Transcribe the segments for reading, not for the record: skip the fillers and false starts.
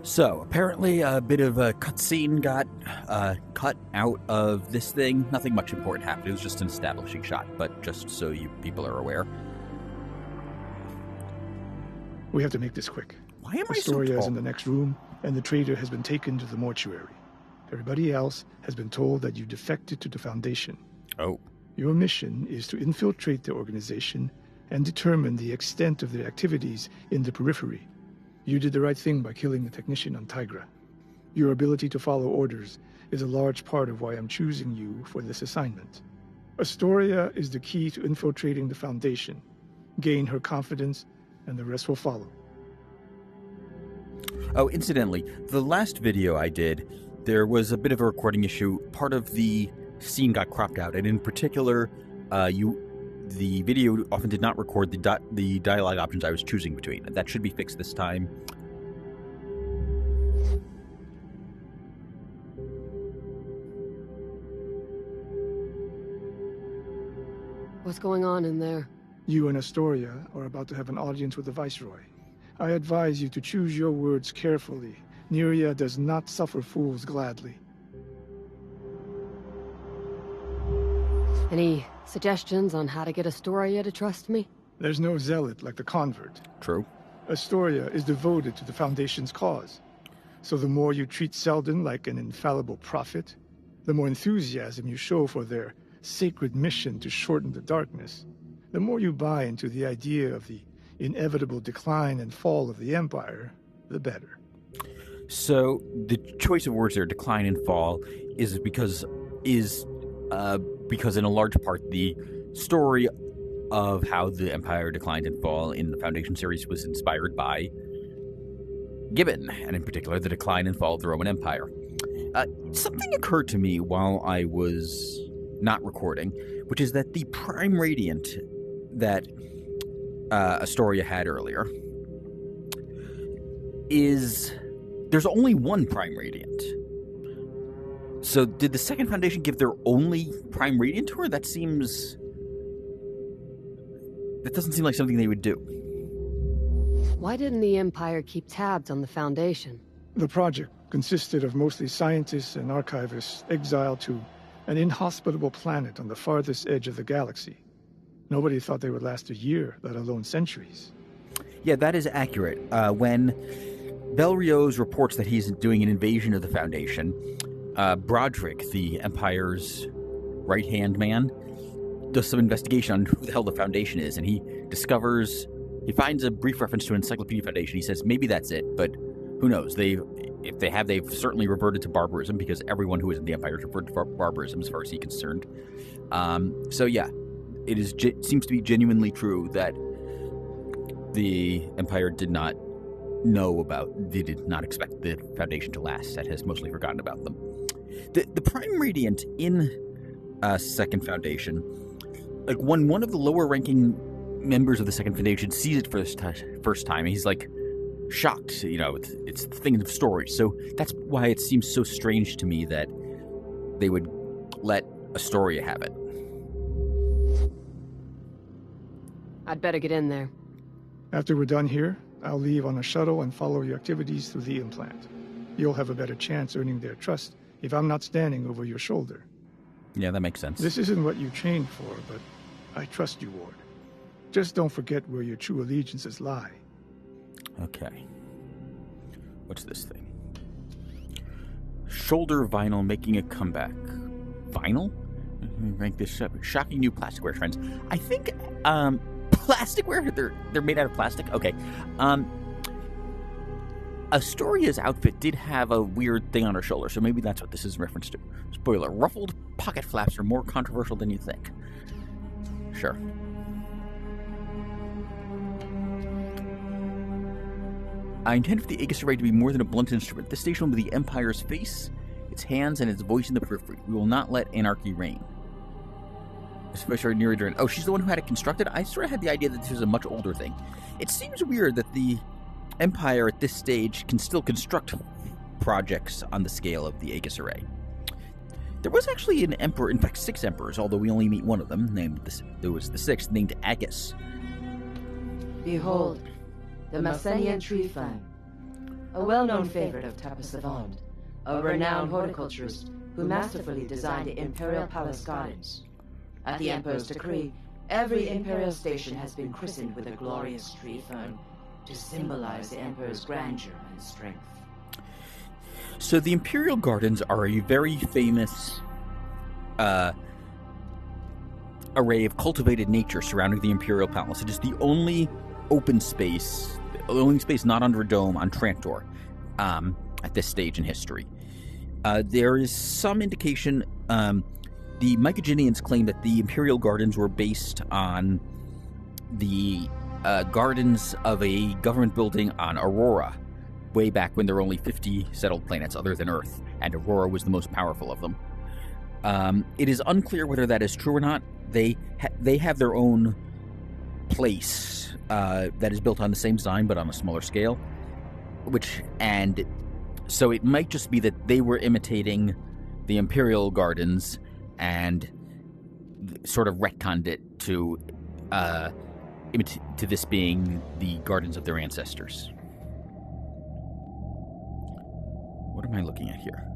So, apparently a bit of a cutscene got cut out of this thing. Nothing much important happened. It was just an establishing shot, but just so you people are aware. We have to make this quick. Why am I so Astoria is tall? in the next room, and the traitor has been taken to the mortuary. Everybody else has been told that you defected to the Foundation. Oh. Your mission is to infiltrate the organization and determine the extent of their activities in the periphery. You did the right thing by killing the technician on Tigra. Your ability to follow orders is a large part of why I'm choosing you for this assignment. Astoria is the key to infiltrating the Foundation. Gain her confidence, and the rest will follow. Oh, incidentally, the last video I did, there was a bit of a recording issue. Part of the scene got cropped out, and in particular, the video often did not record the dialogue options I was choosing between. That should be fixed this time. What's going on in there? You and Astoria are about to have an audience with the Viceroy. I advise you to choose your words carefully. Neria does not suffer fools gladly. Any suggestions on how to get Astoria to trust me? There's no zealot like the convert. True. Astoria is devoted to the Foundation's cause. So the more you treat Selden like an infallible prophet, the more enthusiasm you show for their sacred mission to shorten the darkness, the more you buy into the idea of the inevitable decline and fall of the Empire, the better. So the choice of words there, decline and fall, is because in a large part the story of how the Empire declined and fall in the Foundation series was inspired by Gibbon, and in particular the decline and fall of the Roman Empire. Something occurred to me while I was not recording, which is that the Prime Radiant that Astoria had earlier there's only one Prime Radiant. So did the Second Foundation give their only Prime Radiant to her? That doesn't seem like something they would do. Why didn't the Empire keep tabs on the Foundation? The project consisted of mostly scientists and archivists exiled to an inhospitable planet on the farthest edge of the galaxy. Nobody thought they would last a year, let alone centuries. Yeah, that is accurate. When Belrios reports that he's doing an invasion of the Foundation, Broderick, the Empire's right-hand man, does some investigation on who the hell the Foundation is, and he finds a brief reference to an Encyclopedia Foundation. He says, maybe that's it, but who knows? If they have, they've certainly reverted to barbarism, because everyone who is in the Empire has reverted to barbarism as far as he's concerned. So yeah, it seems to be genuinely true that the Empire did not expect the Foundation to last. That has mostly forgotten about them. The Prime Radiant in Second Foundation, like when one of the lower ranking members of the Second Foundation sees it for the first time, he's like shocked. It's the thing of story. So that's why it seems so strange to me that they would let Astoria have it. I'd better get in there. After we're done here, I'll leave on a shuttle and follow your activities through the implant. You'll have a better chance earning their trust if I'm not standing over your shoulder. Yeah, that makes sense. This isn't what you trained for, but I trust you, Ward. Just don't forget where your true allegiances lie. Okay. What's this thing? Shoulder vinyl making a comeback. Vinyl? Rank this up. Shocking new plasticware trends. I think, plasticware? They're made out of plastic? Okay. Astoria's outfit did have a weird thing on her shoulder, so maybe that's what this is in reference to. Spoiler, ruffled pocket flaps are more controversial than you think. Sure. I intend for the Aegis Array to be more than a blunt instrument. This station will be the Empire's face, its hands, and its voice in the periphery. We will not let anarchy reign. Especially near during. Oh, she's the one who had it constructed? I sort of had the idea that this was a much older thing. It seems weird that the Empire at this stage can still construct projects on the scale of the Aegis Array. There was actually an emperor, in fact 6 emperors, although we only meet one of them. There was the 6th, named Agus. Behold, the Messenian tree fan. a well-known favorite of Tappa Savant, a renowned horticulturist who masterfully designed the Imperial Palace Gardens. At the Emperor's decree, every Imperial station has been christened with a glorious tree fern to symbolize the Emperor's grandeur and strength. So the Imperial Gardens are a very famous array of cultivated nature surrounding the Imperial Palace. It is the only open space, the only space not under a dome on Trantor at this stage in history. There is some indication, the Mycogenians claim that the Imperial Gardens were based on the gardens of a government building on Aurora, way back when there were only 50 settled planets other than Earth, and Aurora was the most powerful of them. It is unclear whether that is true or not. They have their own place that is built on the same design but on a smaller scale, so it might just be that they were imitating the Imperial Gardens and sort of retconned it to this being the gardens of their ancestors. What am I looking at here?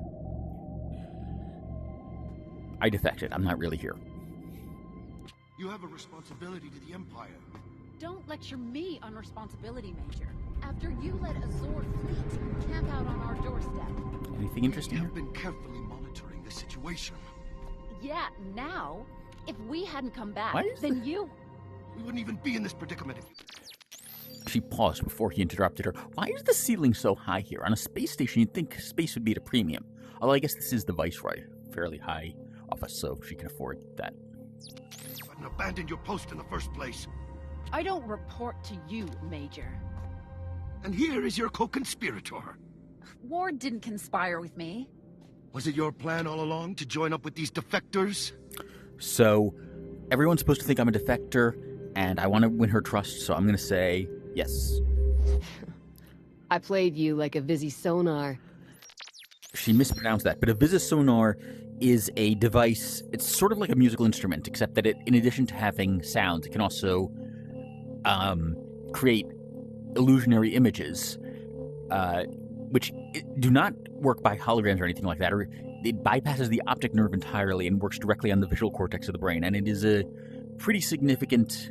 I defected. I'm not really here. You have a responsibility to the Empire. Don't lecture me on responsibility, Major. After you let a Zord fleet camp out on our doorstep. Anything interesting We here? have been carefully monitoring the situation. Yeah, now, if we hadn't come back, Why is then you... We wouldn't even be in this predicament if She paused before he interrupted her. Why is the ceiling so high here? On a space station, you'd think space would be at a premium. Although I guess this is the Viceroy. Fairly high office, so she can afford that. you hadn't abandoned your post in the first place. I don't report to you, Major. And here is your co-conspirator. Ward didn't conspire with me. Was it your plan all along to join up with these defectors? So, everyone's supposed to think I'm a defector, and I want to win her trust, so I'm going to say yes. I played you like a Visi sonar. She mispronounced that, but a visisonar is a device. It's sort of like a musical instrument, except that it, in addition to having sounds, it can also create illusionary images, which do not work by holograms or anything like that. Or it bypasses the optic nerve entirely and works directly on the visual cortex of the brain, and it is a pretty significant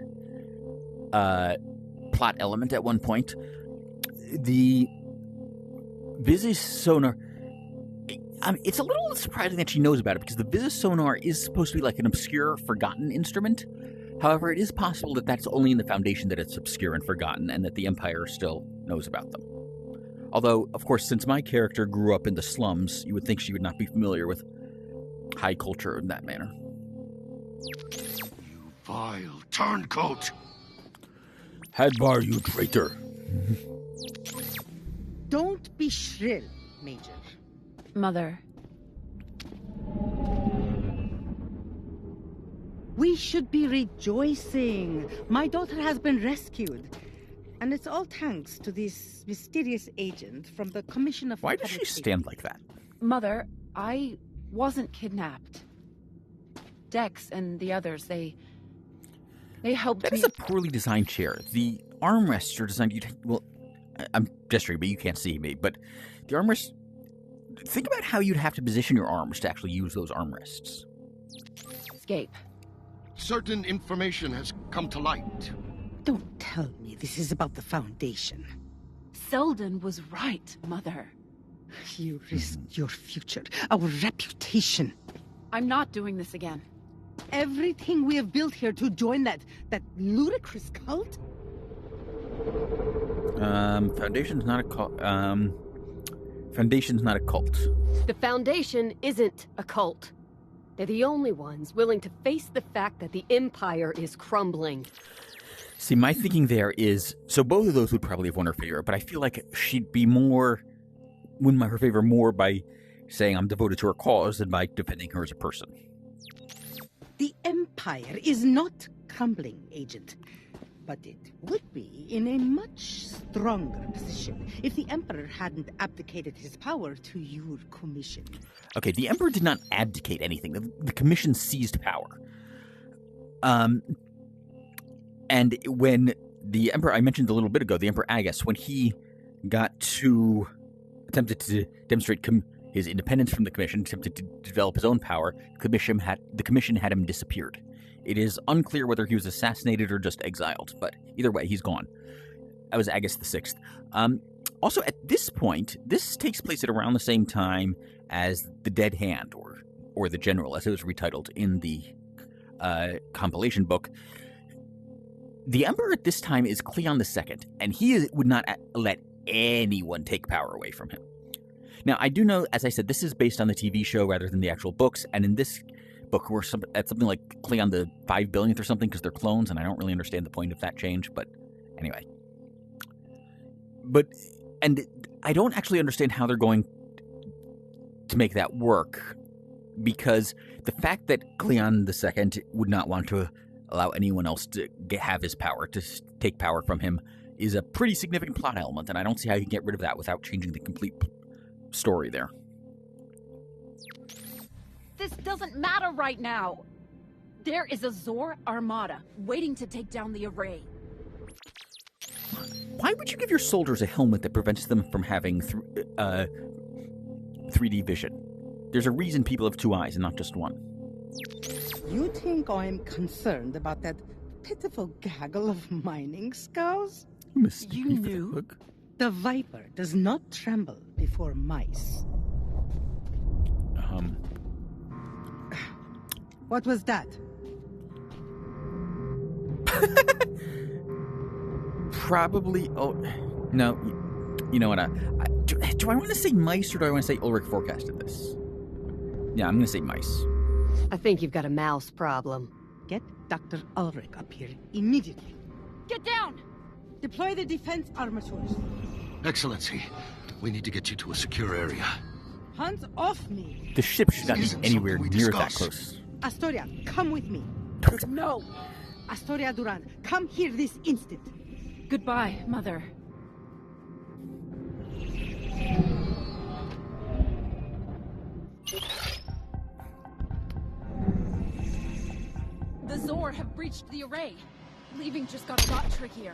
plot element at one point. The visisonar... it's a little surprising that she knows about it, because the visisonar is supposed to be like an obscure, forgotten instrument. However, it is possible that that's only in the Foundation that it's obscure and forgotten, and that the Empire still knows about them. Although, of course, since my character grew up in the slums, you would think she would not be familiar with high culture in that manner. You vile turncoat! Hadbar, you traitor! Don't be shrill, Major. Mother. We should be rejoicing. My daughter has been rescued. And it's all thanks to this mysterious agent from the Commission of... Why does she stand like that? Mother, I wasn't kidnapped. Dex and the others, they helped That me. is a poorly designed chair. The armrests are designed... Well, I'm gesturing, but you can't see me. But the armrests... Think about how you'd have to position your arms to actually use those armrests. Escape. Certain information has come to light. Don't tell me this is about the Foundation. Selden was right, Mother. You risked your future, our reputation. I'm not doing this again. Everything we have built here to join that ludicrous cult? Foundation's not a cult. Foundation's not a cult. The Foundation isn't a cult. They're the only ones willing to face the fact that the Empire is crumbling. See, my thinking there is, so both of those would probably have won her favor, but I feel like she'd be win her favor more by saying I'm devoted to her cause than by defending her as a person. The Empire is not crumbling, Agent. But it would be in a much stronger position if the Emperor hadn't abdicated his power to your commission. Okay, the Emperor did not abdicate anything. The Commission seized power. And when the Emperor, I mentioned a little bit ago, the Emperor Agus, when he attempted to demonstrate his independence from the Commission, attempted to develop his own power. The Commission had him disappeared. It is unclear whether he was assassinated or just exiled, but either way, he's gone. That was August the 6th. Also, at this point, this takes place at around the same time as The Dead Hand, or The General, as it was retitled in the compilation book. The Emperor at this time is Cleon II, and he would not let anyone take power away from him. Now, I do know, as I said, this is based on the TV show rather than the actual books, and in this book, we're at something like Cleon the 5 billionth or something, because they're clones, and I don't really understand the point of that change, but anyway. And I don't actually understand how they're going to make that work, because the fact that Cleon II would not want to allow anyone else to have his power, to take power from him, is a pretty significant plot element, and I don't see how you can get rid of that without changing the complete story there. This doesn't matter right now. There is a Zor armada waiting to take down the array. Why would you give your soldiers a helmet that prevents them from having 3D vision? There's a reason people have 2 eyes and not just one. You think I'm concerned about that pitiful gaggle of mining scows? You knew? The Viper does not tremble before mice. What was that? Probably. Oh, no. You know what? Do I want to say mice or do I want to say Ulrich forecasted this? Yeah, I'm going to say mice. I think you've got a mouse problem. Get Dr. Ulrich up here immediately. Get down! Deploy the defense armatures. Excellency, we need to get you to a secure area. Hands off me! The ship should not be This isn't anywhere something we near that discuss. close. Astoria, come with me. No! Astoria Duran, come here this instant. Goodbye, Mother. The Zor have breached the array. Leaving just got a lot trickier.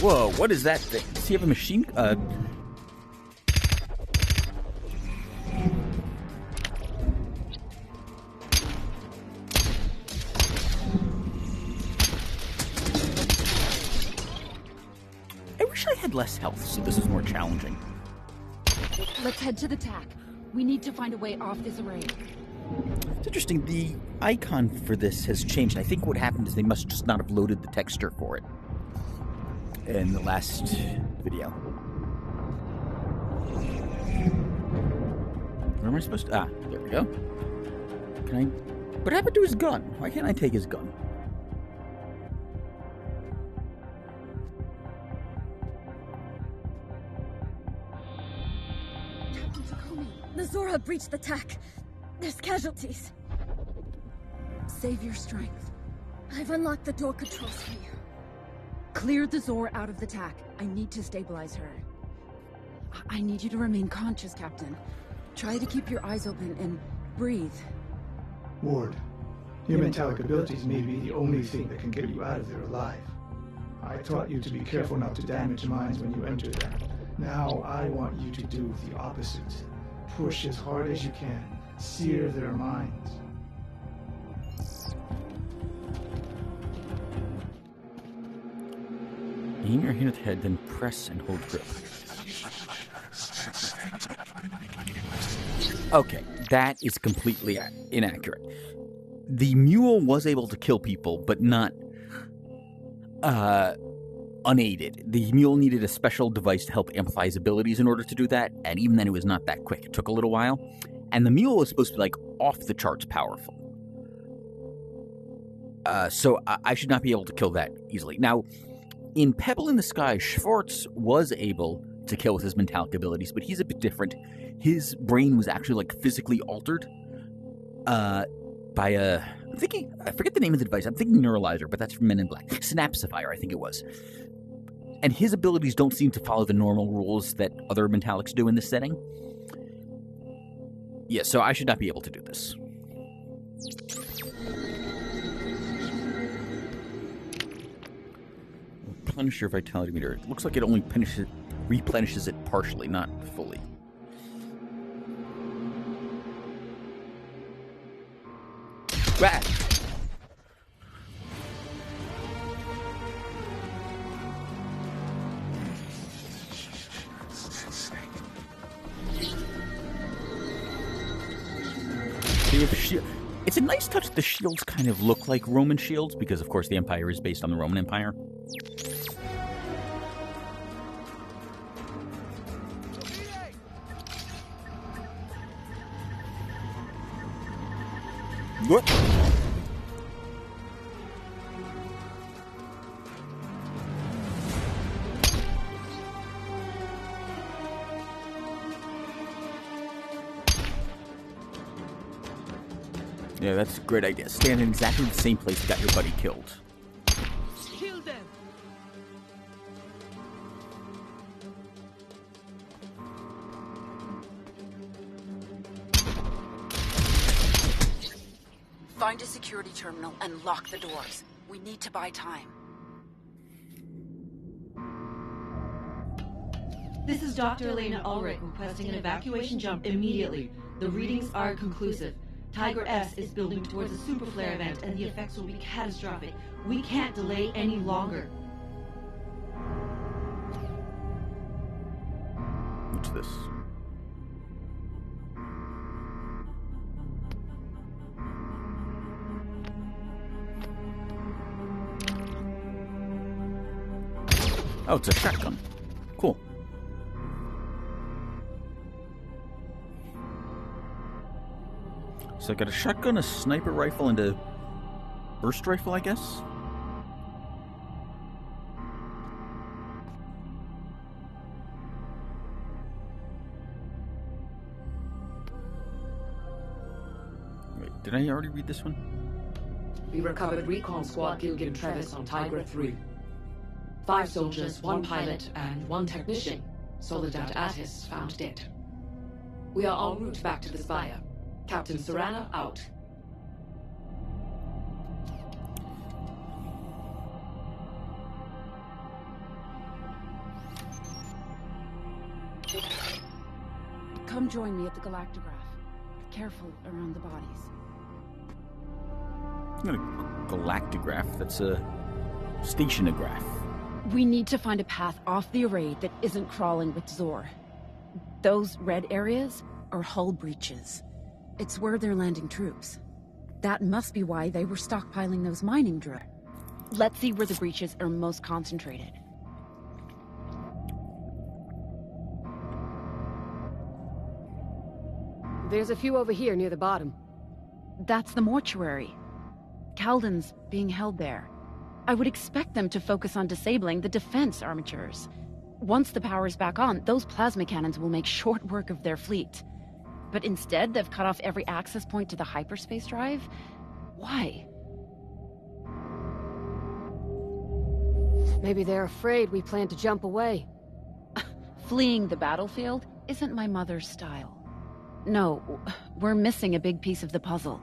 Whoa, what is that thing? Does he have a machine? I wish I had less health, so this is more challenging. Let's head to the TAC. We need to find a way off this array. It's interesting, the icon for this has changed. I think what happened is they must just not have loaded the texture for it in the last video. Where am I supposed to... Ah, there we go. Can I... What happened to his gun? Why can't I take his gun? Captain Takumi. The Zora breached the TAC. There's casualties. Save your strength. I've unlocked the door controls for you. Clear the Zor out of the TAC. I need to stabilize her. I need you to remain conscious, Captain. Try to keep your eyes open and breathe. Ward, your metallic abilities may be the only thing that can get you out of there alive. I taught you to be careful not to damage mines when you enter them. Now I want you to do the opposite. Push as hard as you can. Sear their minds. Aim your hand at the head, then press and hold grip. Okay, that is completely inaccurate. The mule was able to kill people, but not unaided. The mule needed a special device to help amplify his abilities in order to do that, and even then it was not that quick. It took a little while. And the mule was supposed to be, like, off the charts powerful. So I should not be able to kill that easily. Now, in Pebble in the Sky, Schwartz was able to kill with his metallic abilities, but he's a bit different. His brain was actually, like, physically altered by a... I forget the name of the device. I'm thinking Neuralizer, but that's from Men in Black. Synapsifier, I think it was. And his abilities don't seem to follow the normal rules that other metallics do in this setting. Yeah, so I should not be able to do this. Replenish your vitality meter. It looks like it only replenishes it partially, not fully. Ah! It's a nice touch that the shields kind of look like Roman shields, because of course the Empire is based on the Roman Empire. What? Yeah, that's a great idea. Stand in exactly the same place that got your buddy killed. Kill them! Find a security terminal and lock the doors. We need to buy time. This is Dr. Elena Ulrich requesting an evacuation jump immediately. The readings are conclusive. Tiger S is building towards a super flare event, and the effects will be catastrophic. We can't delay any longer. What's this? Oh, it's a shotgun. Cool. So I got a shotgun, a sniper rifle, and a burst rifle, I guess? Wait, did I already read this one? We recovered recon squad Gilgan Travis on Tigra 3. 5 soldiers, 1 pilot, and 1 technician. Soledad Attis found dead. We are en route back to the Spire. Captain Zoranel out. Come join me at the Galactograph. Careful around the bodies. Not a galactograph, that's a stationograph. We need to find a path off the array that isn't crawling with Zor. Those red areas are hull breaches. It's where they're landing troops. That must be why they were stockpiling those mining drones. Let's see where the breaches are most concentrated. There's a few over here near the bottom. That's the mortuary. Kalden's being held there. I would expect them to focus on disabling the defense armatures. Once the power's back on, those plasma cannons will make short work of their fleet. But instead, they've cut off every access point to the hyperspace drive? Why? Maybe they're afraid we plan to jump away. Fleeing the battlefield isn't my mother's style. No, we're missing a big piece of the puzzle.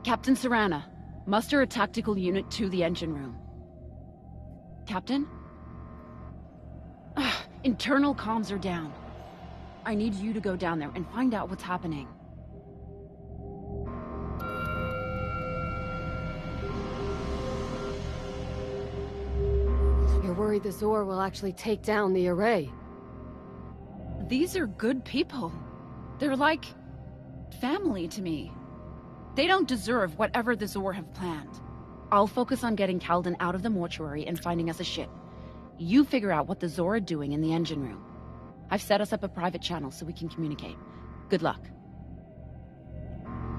Captain Serana, muster a tactical unit to the engine room. Captain? Internal comms are down. I need you to go down there and find out what's happening. You're worried the Zor will actually take down the array. These are good people. They're like family to me. They don't deserve whatever the Zor have planned. I'll focus on getting Kalden out of the mortuary and finding us a ship. You figure out what the Zor are doing in the engine room. I've set us up a private channel so we can communicate. Good luck.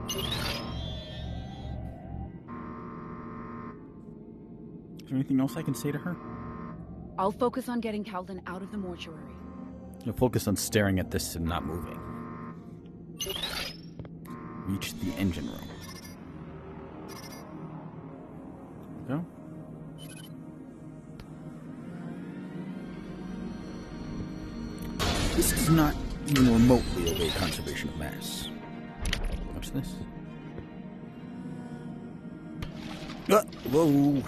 Is there anything else I can say to her? I'll focus on getting Kalden out of the mortuary. You'll focus on staring at this and not moving. Reach the engine room. There we go. This does not even remotely obey conservation of mass. watch this. Whoa.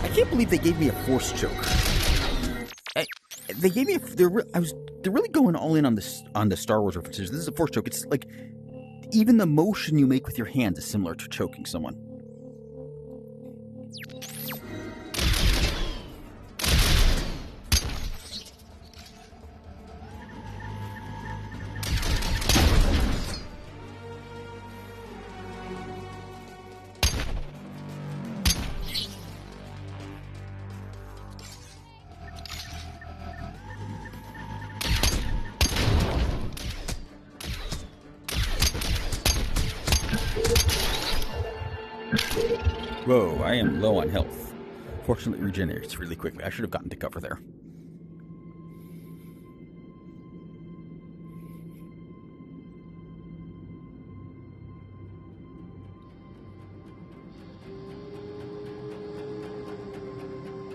I can't believe they gave me a force choke. They gave me they're really going all in on the Star Wars references. This is a force choke. It's like even the motion you make with your hands is similar to choking someone. Whoa, I am low on health. Fortunately, it regenerates really quickly. I should have gotten to cover there.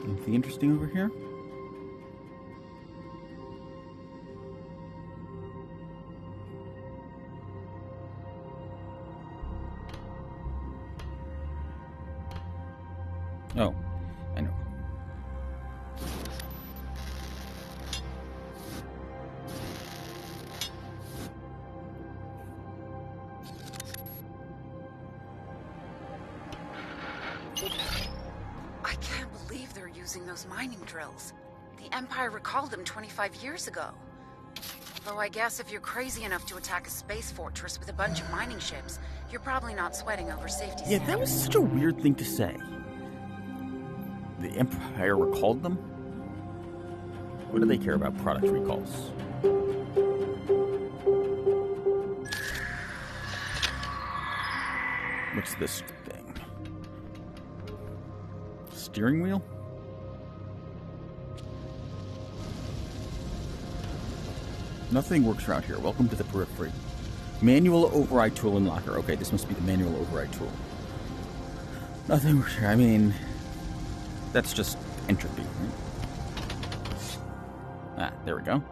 Anything interesting over here? Oh, I know. I can't believe they're using those mining drills. The Empire recalled them 25 years ago. Though I guess if you're crazy enough to attack a space fortress with a bunch of mining ships, you're probably not sweating over safety standards. Yeah, that was such a weird thing to say. The Empire recalled them? What do they care about product recalls? What's this thing? Steering wheel? Nothing works around here. Welcome to the periphery. Manual override tool and locker. Okay, this must be the manual override tool. Nothing works here. I mean... that's just entropy, right? Ah, there we go.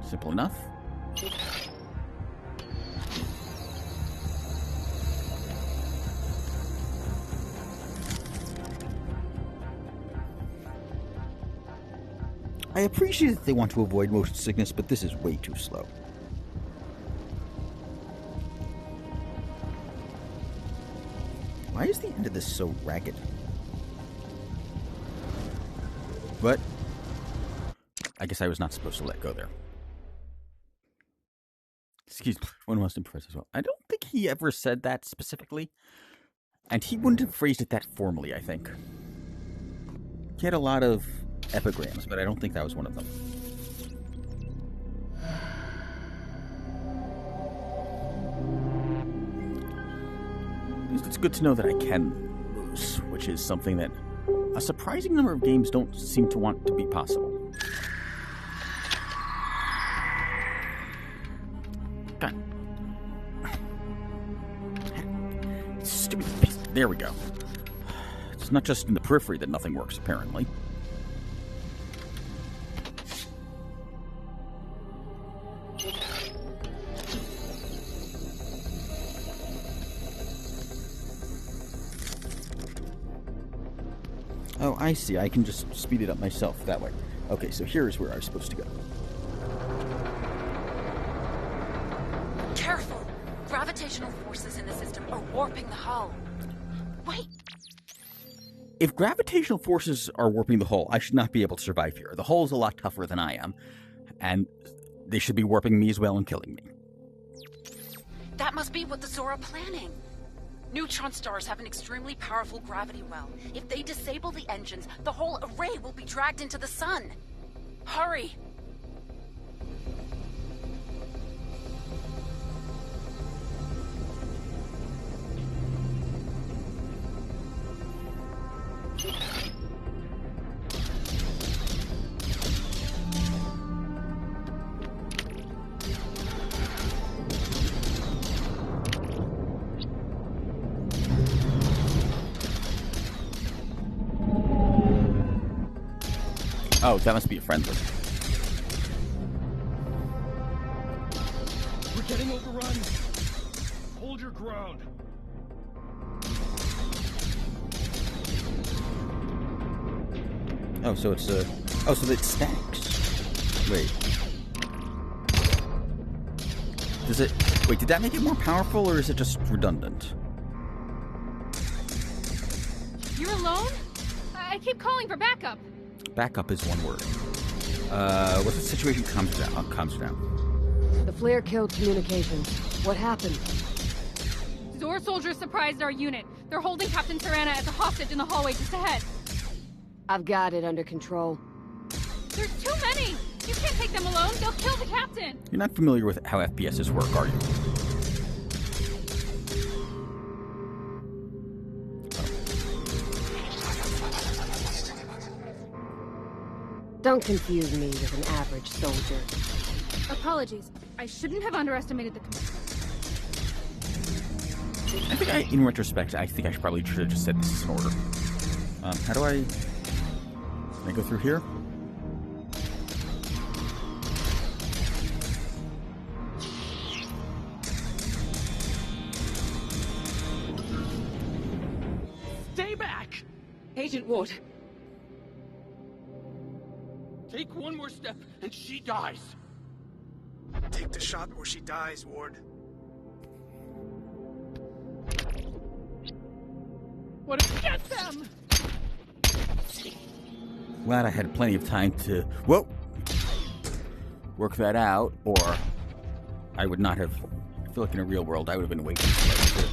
Simple enough. I appreciate that they want to avoid motion sickness, but this is way too slow. Why is the end of this so ragged? But I guess I was not supposed to let go there. Excuse me, one must impress as well. I don't think he ever said that specifically. And he wouldn't have phrased it that formally, I think. He had a lot of epigrams, but I don't think that was one of them. It's good to know that I can lose, which is something that a surprising number of games don't seem to want to be possible. God. Stupid piece. There we go. It's not just in the periphery that nothing works, apparently. Oh, I see. I can just speed it up myself that way. Okay, so here's where I was supposed to go. Careful! Gravitational forces in the system are warping the hull. Wait! If gravitational forces are warping the hull, I should not be able to survive here. The hull is a lot tougher than I am, and they should be warping me as well and killing me. That must be what the Zora are planning. Neutron stars have an extremely powerful gravity well. If they disable the engines, the whole array will be dragged into the sun. Hurry! Oh, that must be a friendly. We're getting overrun. Hold your ground. Oh, so it's oh, so it stacks. Wait. Does it... Wait, did that make it more powerful, or is it just redundant? You're alone? I keep calling for backup. Backup is one word. What's the situation? Calms down. Calms down. The flare killed communications. What happened? Zor soldiers surprised our unit. They're holding Captain Tirana as a hostage in the hallway just ahead. I've got it under control. There's too many! You can't take them alone. They'll kill the captain. You're not familiar with how FPSs work, are you? Don't confuse me with an average soldier. Apologies. I shouldn't have underestimated the... I think in retrospect, I think I probably should have just said this is an order. How do I... Can I go through here? Stay back! Agent Ward. Take one more step and she dies. Take the shot or she dies, Ward. What if we get them? Glad I had plenty of time to... Whoa! Work that out, or I would not have... I feel like in a real world, I would have been waiting for that.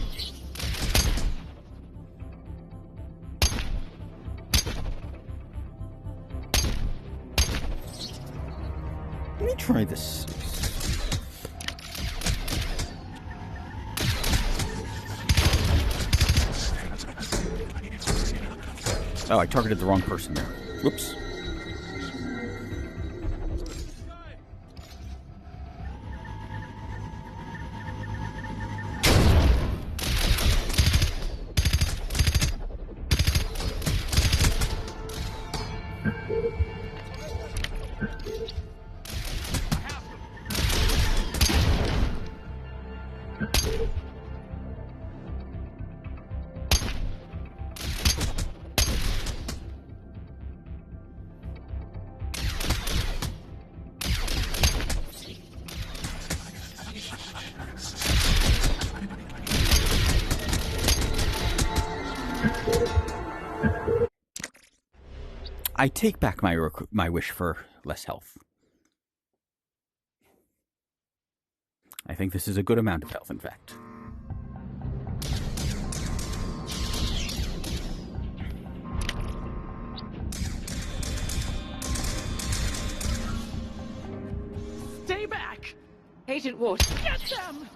Let me try this. Oh, I targeted the wrong person there. Whoops. I take back my wish for less health. I think this is a good amount of health, in fact. Stay back! Agent Ward. Get them!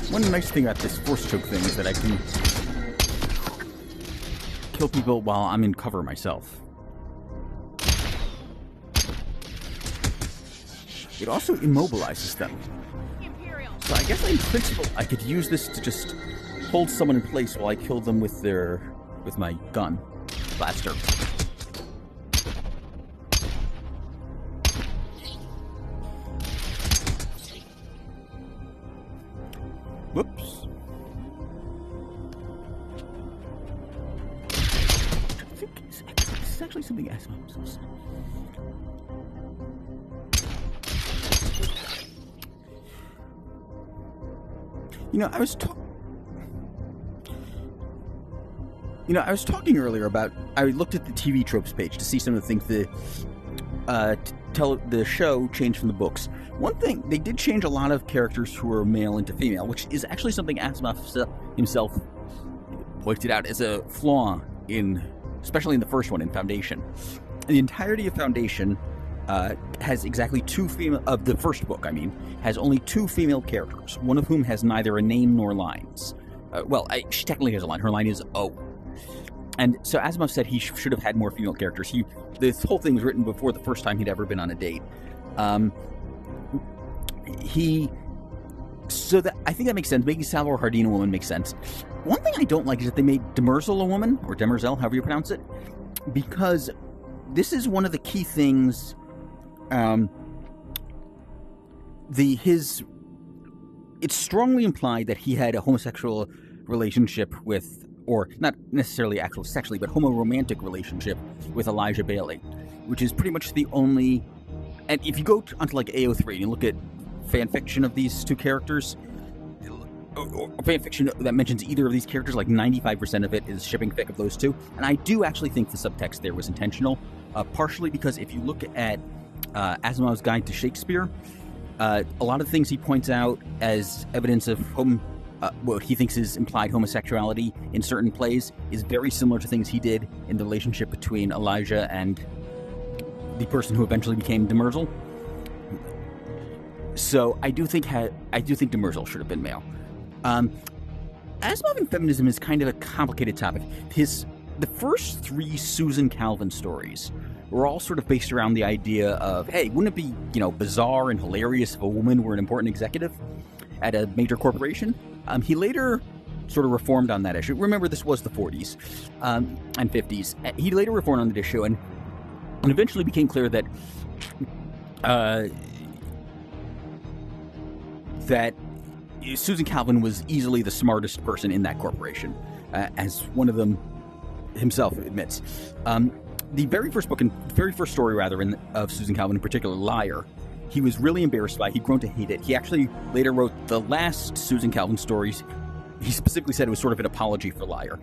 One nice thing about this force choke thing is that I can kill people while I'm in cover myself. It also immobilizes them. So I guess in principle I could use this to just hold someone in place while I kill them with my gun blaster. Whoops. I think this is actually something Asimov was. You know, I was talking earlier about. I looked at the TV tropes page to see some of the things the show changed from the books. One thing, they did change a lot of characters who were male into female, which is actually something Asimov himself pointed out as a flaw especially in the first one, in Foundation. the entirety of Foundation has exactly two female of the first book. I mean, has only two female characters, one of whom has neither a name nor lines. She technically has a line. Her line is "Oh," and so Asimov said he should have had more female characters. This whole thing was written before the first time he'd ever been on a date. So that I think that makes sense. Making Salvor Hardin a woman makes sense. One thing I don't like is that they made Demerzel a woman, or Demerzel, however you pronounce it, because this is one of the key things. It's strongly implied that he had a homosexual relationship with, or not necessarily actual sexually, but homoromantic relationship with Elijah Bailey, which is pretty much the only. And if you go onto like AO3 and you look at fan fiction of these two characters, or fan fiction that mentions either of these characters, like 95% of it is shipping fic of those two. And I do actually think the subtext there was intentional, partially because if you look at Asimov's Guide to Shakespeare, a lot of the things he points out as evidence of what he thinks is implied homosexuality in certain plays is very similar to things he did in the relationship between Elijah and the person who eventually became Demerzel. So I do think Demerzel should have been male. Asimov and feminism is kind of a complicated topic. The first three Susan Calvin stories were all sort of based around the idea of, hey, wouldn't it be, bizarre and hilarious if a woman were an important executive at a major corporation? He later sort of reformed on that issue. Remember, this was the 40s and 50s. He later reformed on that issue and eventually became clear that that Susan Calvin was easily the smartest person in that corporation, as one of them himself admits. The very first book, very first story of Susan Calvin in particular, Liar, he was really embarrassed by. He'd grown to hate it. He actually later wrote the last Susan Calvin stories. He specifically said it was sort of an apology for Liar.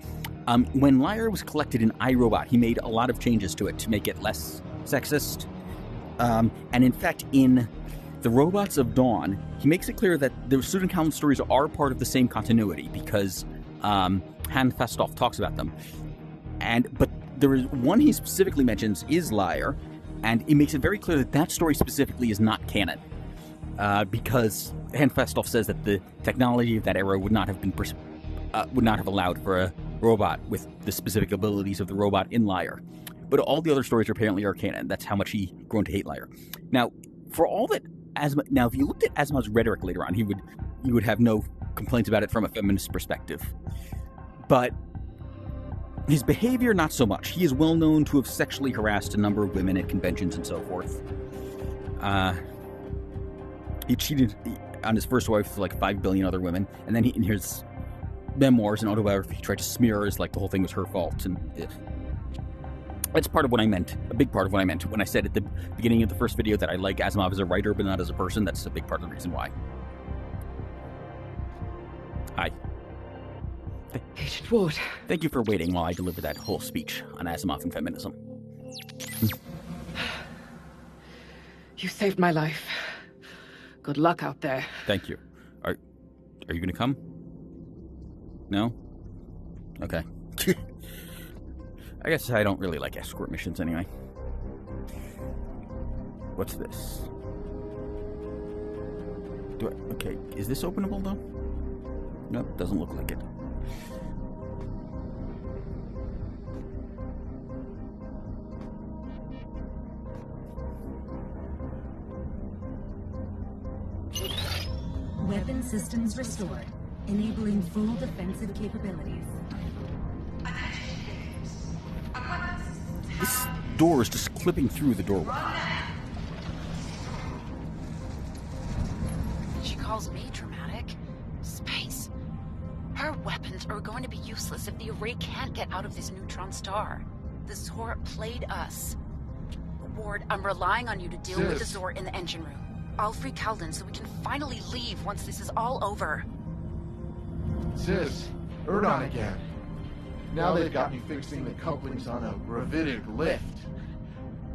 When Liar was collected in iRobot, he made a lot of changes to it to make it less sexist. And in fact, in The Robots of Dawn, he makes it clear that the Susan Calvin stories are part of the same continuity because Han Festoff talks about them. But there is one he specifically mentions is Liar, and it makes it very clear that story specifically is not canon. Because Han Festoff says that the technology of that era would not have allowed for a robot with the specific abilities of the robot in Liar. But all the other stories apparently are canon. That's how much he grown to hate Liar. Now, for all that Asimov, if you looked at Asimov's rhetoric later on, you would have no complaints about it from a feminist perspective. But his behavior, not so much. He is well known to have sexually harassed a number of women at conventions and so forth. He cheated on his first wife with like 5 billion other women, and then in his memoirs and autobiography, he tried to smear her as like the whole thing was her fault. And that's part of what I meant, a big part of what I meant when I said at the beginning of the first video that I like Asimov as a writer but not as a person. That's a big part of the reason why. Hi. Agent Ward. Thank you for waiting while I deliver that whole speech on Asimov and feminism. You saved my life. Good luck out there. Thank you. Are you gonna come? No? Okay. I guess I don't really like escort missions anyway. What's this? Okay, is this openable though? Nope, doesn't look like it. Weapon systems restored, enabling full defensive capabilities. This door is just clipping through the doorway. She calls me dramatic. Space. Her weapons are going to be useless if the array can't get out of this neutron star. The Zor played us. Ward, I'm relying on you to deal with the Zor in the engine room. I'll free Calden so we can finally leave once this is all over. Sis, Erdon again. Now they've got me fixing the couplings on a gravitic lift.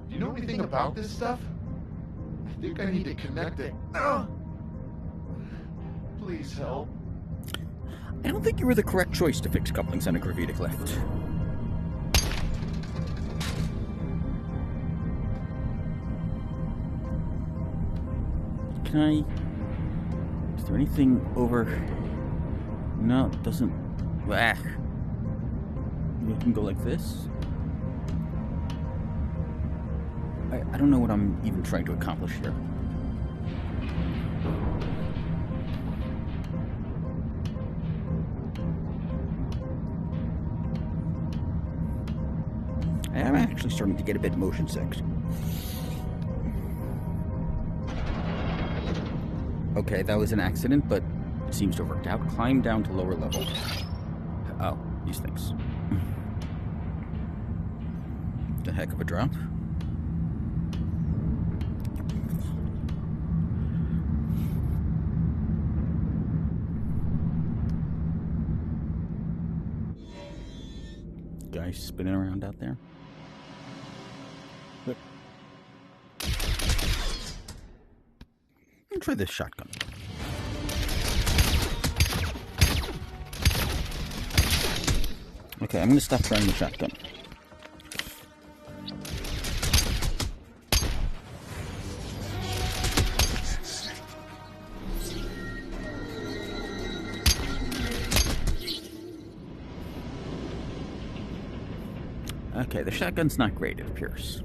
Do you know anything about this stuff? I think I need to connect it. Please help. I don't think you were the correct choice to fix couplings on a gravitic lift. Can I... Is there anything over... No, it doesn't... Ah. Maybe I can go like this? I don't know what I'm even trying to accomplish here. I'm actually starting to get a bit motion sick. Okay, that was an accident, but it seems to have worked out. Climb down to lower level. Oh, these things. The heck of a drop. Guys spinning around out there. Look. I'll try this shotgun. Okay, I'm going to stop trying the shotgun. Okay, the shotgun's not great, it appears.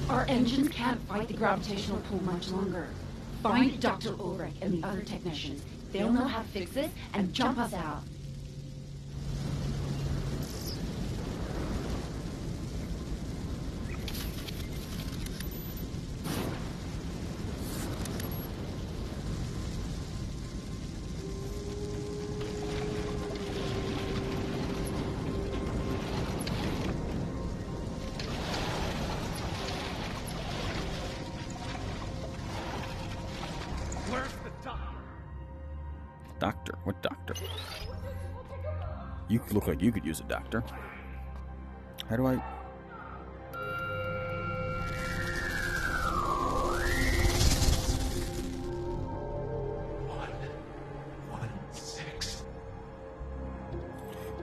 Our engines can't fight the gravitational pull much longer. Find Dr. Ulrich and the other technicians. They'll know how to fix this and jump us out. Doctor? What doctor? You look like you could use a doctor. How do I...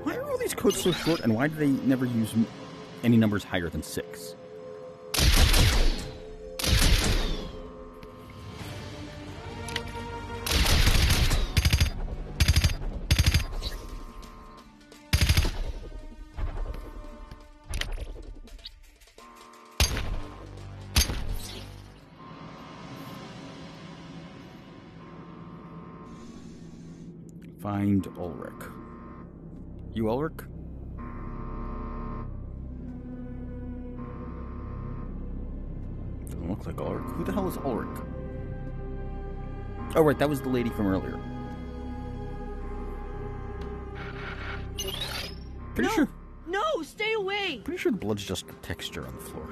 Why are all these codes so short, and why do they never use any numbers higher than 6? Find Ulrich. You Ulrich? Doesn't look like Ulrich. Who the hell is Ulrich? Oh, right, that was the lady from earlier. Pretty sure. No, stay away! Pretty sure the blood's just the texture on the floor.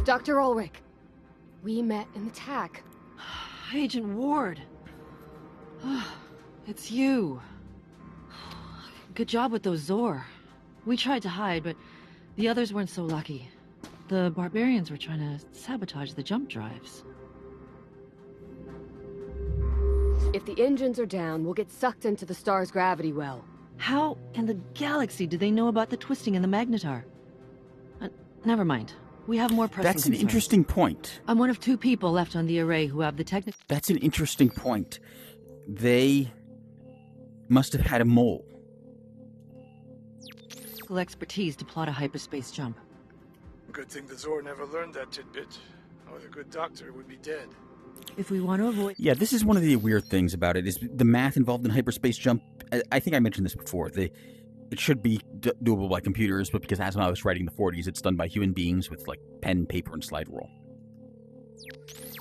Dr. Ulrich, we met in the TAC. Agent Ward. It's you. Good job with those Zor. We tried to hide, but the others weren't so lucky. The barbarians were trying to sabotage the jump drives. If the engines are down, we'll get sucked into the star's gravity well. How in the galaxy do they know about the twisting in the magnetar? Never mind. We have more pressing That's an concerns. interesting point. I'm one of 2 people left on the array who have the technical... That's an interesting point. They must have had a mole. expertise to plot a hyperspace jump. Good thing the Zor never learned that tidbit, or the good doctor would be dead. If we want to avoid... Yeah, this is one of the weird things about it, is the math involved in hyperspace jump. I think I mentioned this before. It should be doable by computers, but because as I was writing the 40s, it's done by human beings with, like, pen, paper, and slide rule.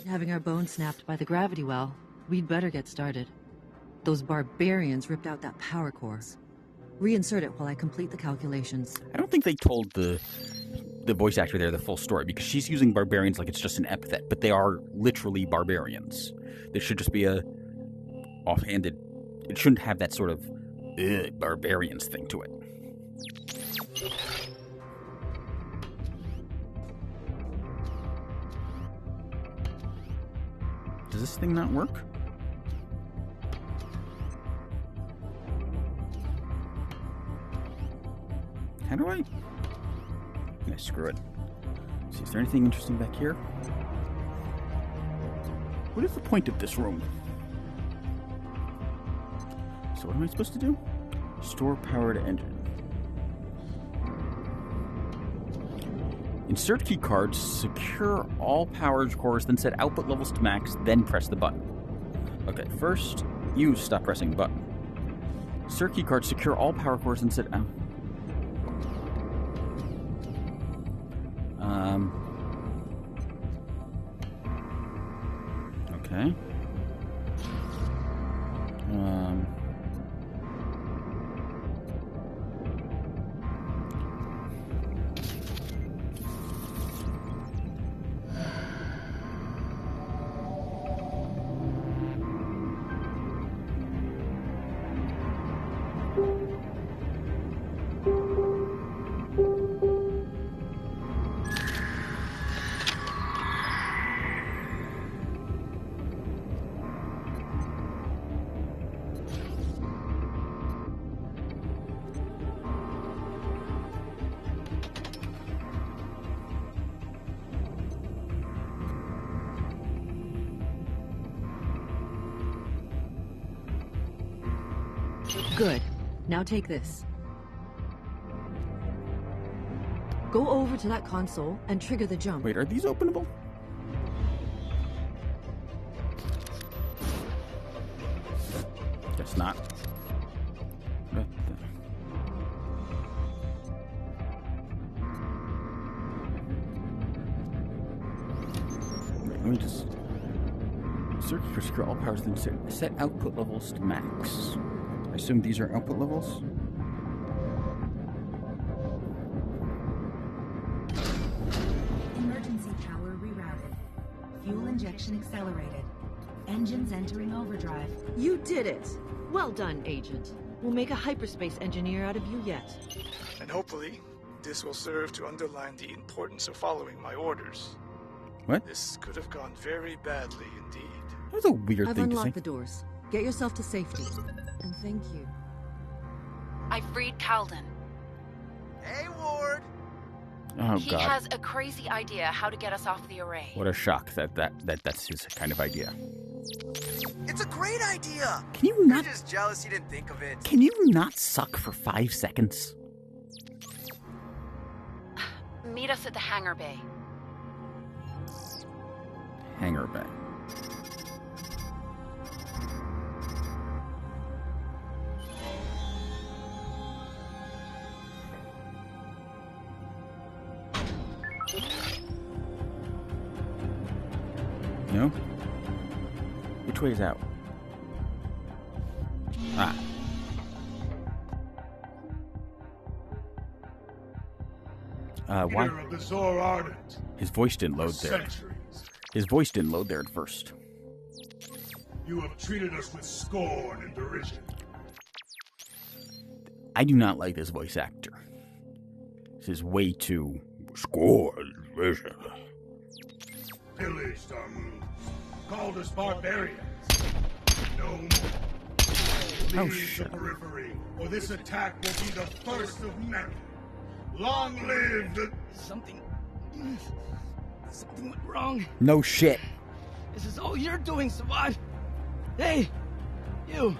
Having our bones snapped by the gravity well, we'd better get started. Those barbarians ripped out that power core. Reinsert it while I complete the calculations. I don't think they told the voice actor there the full story, because she's using barbarians like it's just an epithet, but they are literally barbarians. This should just be a offhanded... It shouldn't have that sort of barbarians thing to it. this thing not work? How do I... Yeah, screw it. Let's see, is there anything interesting back here? What is the point of this room? So what am I supposed to do? Store powered engine. Insert key cards, secure all power cores, then set output levels to max, then press the button. Okay, first, use stop pressing the button. Insert key cards, secure all power cores, and set out. Okay. Good. Now take this. Go over to that console and trigger the jump. Wait, are these openable? Guess not. What the... Wait, let me just... Search for secure all powers, then set output levels to max. I assume these are output levels? Emergency power rerouted. Fuel injection accelerated. Engines entering overdrive. You did it! Well done, Agent. We'll make a hyperspace engineer out of you yet. And hopefully, this will serve to underline the importance of following my orders. What? This could have gone very badly indeed. That was a weird I've thing to say. unlocked the doors. Get yourself to safety. And thank you. I freed Calden. Hey, Ward! Oh, He God. has a crazy idea how to get us off the array. What a shock that's his kind of idea. It's a great idea! Can you not... You're just jealous you didn't think of it. Can you not suck for 5 seconds? Meet us at the hangar bay. Hangar bay. No? Which way is out? Ah. Why? Leader of the Zor Ardent. His voice didn't load there. Centuries. His voice didn't load there at first. You have treated us with scorn and derision. I do not like this voice actor. This is way too scorn. Pillaged our moons. Called us barbarians. No more. Oh, Leave shit. the periphery, or this attack will be the first of many. Long live the... Something went wrong. No shit. This is all you're doing, Savad. Hey, you.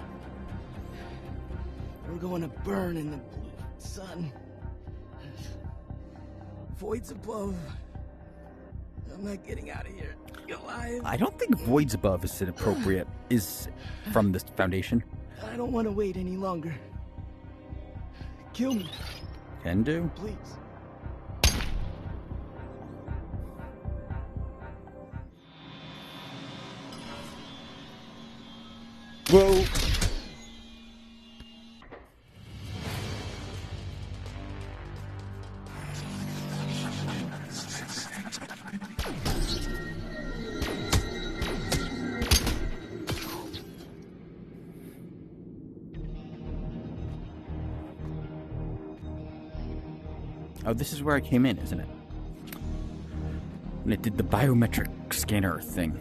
We're going to burn in the blue sun. Voids above. I'm not getting out of here alive. I don't think Voids Above is inappropriate. Is from this Foundation. I don't want to wait any longer. Kill me, Can do. please. Whoa. Oh, this is where I came in, isn't it? When it did the biometric scanner thing.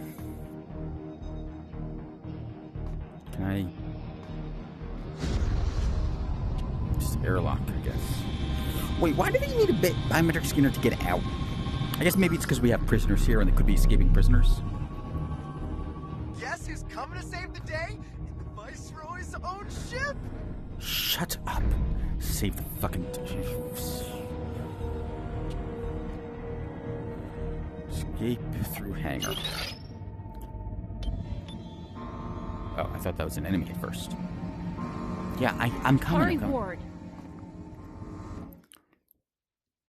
this airlock, I guess. Wait, why do they need a biometric scanner to get out? I guess maybe it's because we have prisoners here and they could be escaping prisoners. Guess who's coming to save the day? In the Viceroy's own ship? Shut up. Save the fucking... Escape through hangar. Oh, I thought that was an enemy at first. Yeah, I'm coming. Ward,